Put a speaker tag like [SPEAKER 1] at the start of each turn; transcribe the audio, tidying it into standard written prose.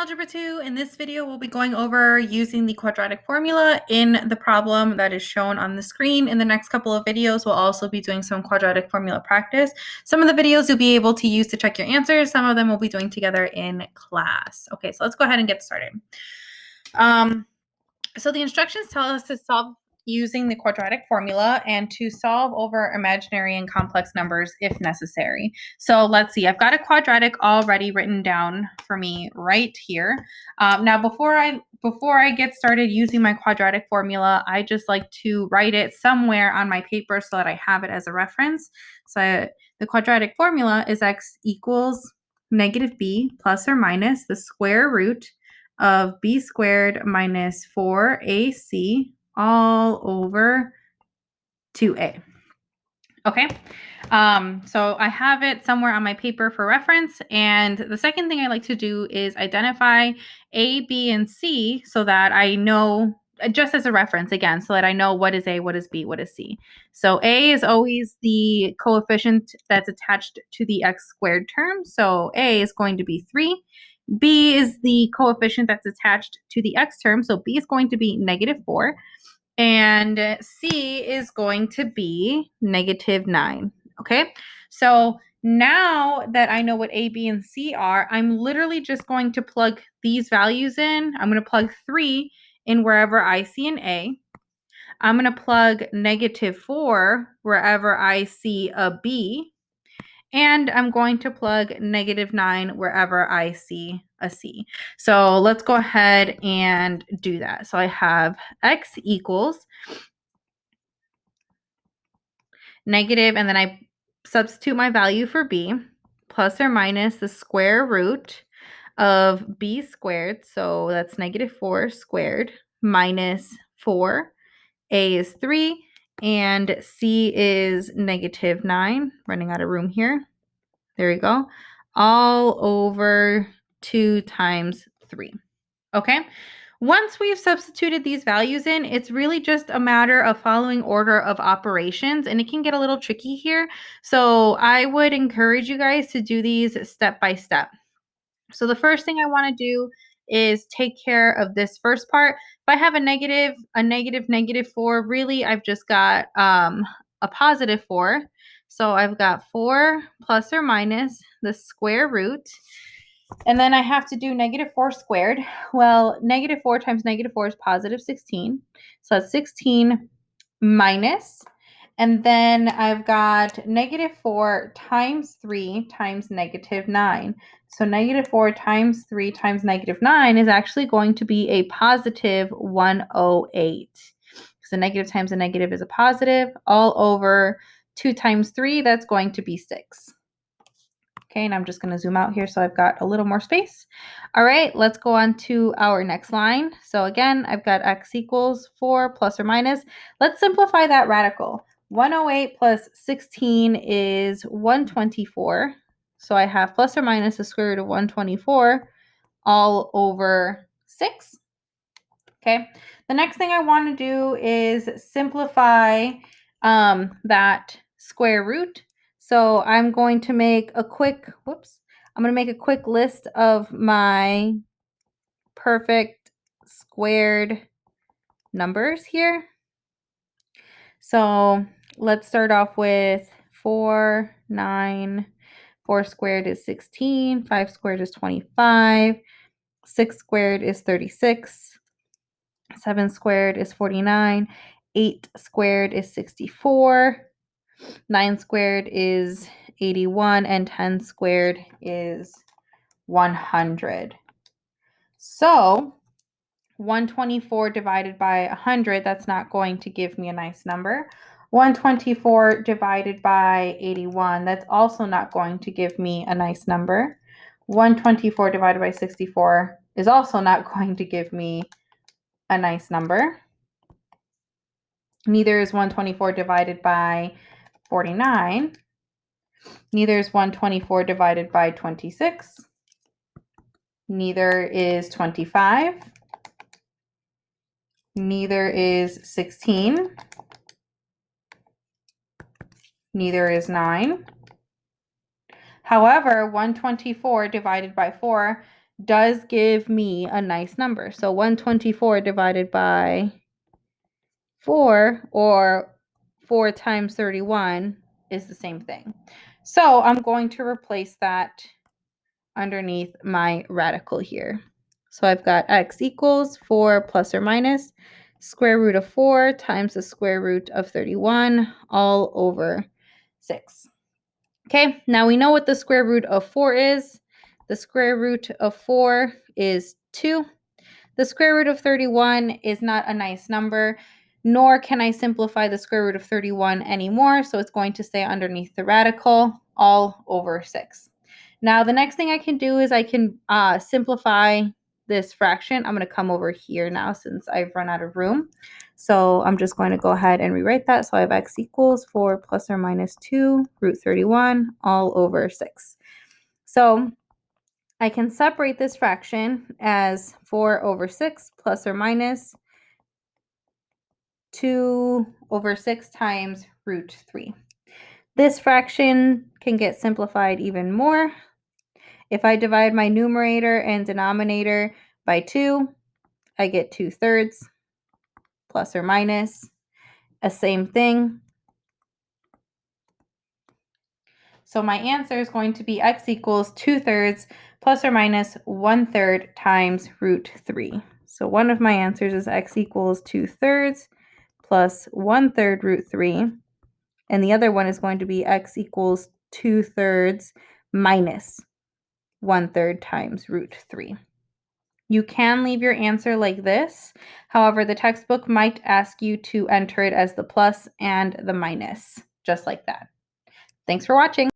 [SPEAKER 1] Algebra 2. In this video, we'll be going over using the quadratic formula in the problem that is shown on the screen. In the next couple of videos, we'll also be doing some quadratic formula practice. Some of the videos you'll be able to use to check your answers. Some of them we'll be doing together in class. Okay, so let's go ahead and get started. So the instructions tell us to solve using the quadratic formula and to solve over imaginary and complex numbers if necessary. So let's see, I've got a quadratic already written down for me right here. Now before I get started using my quadratic formula, I just like to write it somewhere on my paper so that I have it as a reference. So the quadratic formula is x equals negative b plus or minus the square root of b squared minus 4ac all over 2a. Okay, so I have it somewhere on my paper for reference. And the second thing I like to do is identify a, b, and c so that I know, just as a reference again, so that I know what is a, what is b, what is c. So a is always the coefficient that's attached to the x squared term. So a is going to be 3. B is the coefficient that's attached to the x term, so b is going to be negative 4, and c is going to be negative 9, okay? So now that I know what a, b, and c are, I'm literally just going to plug these values in. I'm going to plug 3 in wherever I see an a. I'm going to plug negative 4 wherever I see a b. And I'm going to plug negative 9 wherever I see a c. So let's go ahead and do that. So I have x equals negative, and then I substitute my value for b, plus or minus the square root of b squared. So that's negative 4 squared minus 4. A is 3, and c is negative 9. Running out of room here. There we go. All over 2 times 3. Okay. Once we've substituted these values in, it's really just a matter of following order of operations, and it can get a little tricky here. So I would encourage you guys to do these step by step. So the first thing I want to do is take care of this first part. If I have a negative, negative 4, really I've just got a positive 4. So I've got 4 plus or minus the square root. And then I have to do negative 4 squared. Well, negative 4 times negative 4 is positive 16. So that's 16 minus. And then I've got negative 4 times 3 times negative 9. So negative 4 times 3 times negative 9 is actually going to be a positive 108. So negative times a negative is a positive. All over 2 times 3, that's going to be 6. Okay, and I'm just going to zoom out here so I've got a little more space. All right, let's go on to our next line. So again, I've got x equals 4 plus or minus. Let's simplify that radical. 108 plus 16 is 124. So I have plus or minus the square root of 124 all over 6. Okay, the next thing I want to do is simplify that square root. So I'm going to make a quick, list of my perfect squared numbers here. So let's start off with 4, 9. 4 squared is 16. 5 squared is 25. 6 squared is 36. 7 squared is 49. 8 squared is 64. 9 squared is 81, and 10 squared is 100. So 124 divided by 100, that's not going to give me a nice number. 124 divided by 81, that's also not going to give me a nice number. 124 divided by 64 is also not going to give me a nice number. Neither is 124 divided by 49. Neither is 124 divided by 26. Neither is 25. Neither is 16. Neither is 9. However, 124 divided by 4 does give me a nice number. So 124 divided by 4, or 4 times 31, is the same thing. So I'm going to replace that underneath my radical here. So I've got x equals 4 plus or minus square root of 4 times the square root of 31 all over 6. Okay, now we know what the square root of 4 is. The square root of 4 is 2. The square root of 31 is not a nice number, nor can I simplify the square root of 31 anymore, so it's going to stay underneath the radical all over 6. Now, the next thing I can do is I can simplify this fraction. I'm going to come over here now since I've run out of room. So I'm just going to go ahead and rewrite that. So I have x equals 4 plus or minus 2 root 31 all over 6. So I can separate this fraction as 4 over 6 plus or minus 2 over 6 times root 3. This fraction can get simplified even more. If I divide my numerator and denominator by 2, I get 2/3 plus or minus a same thing. So my answer is going to be x equals 2/3 plus or minus 1/3 times root 3. So one of my answers is x equals 2/3 plus 1/3 root 3. And the other one is going to be x equals 2/3 minus 1/3 times root 3. You can leave your answer like this. However, the textbook might ask you to enter it as the plus and the minus, just like that. Thanks for watching.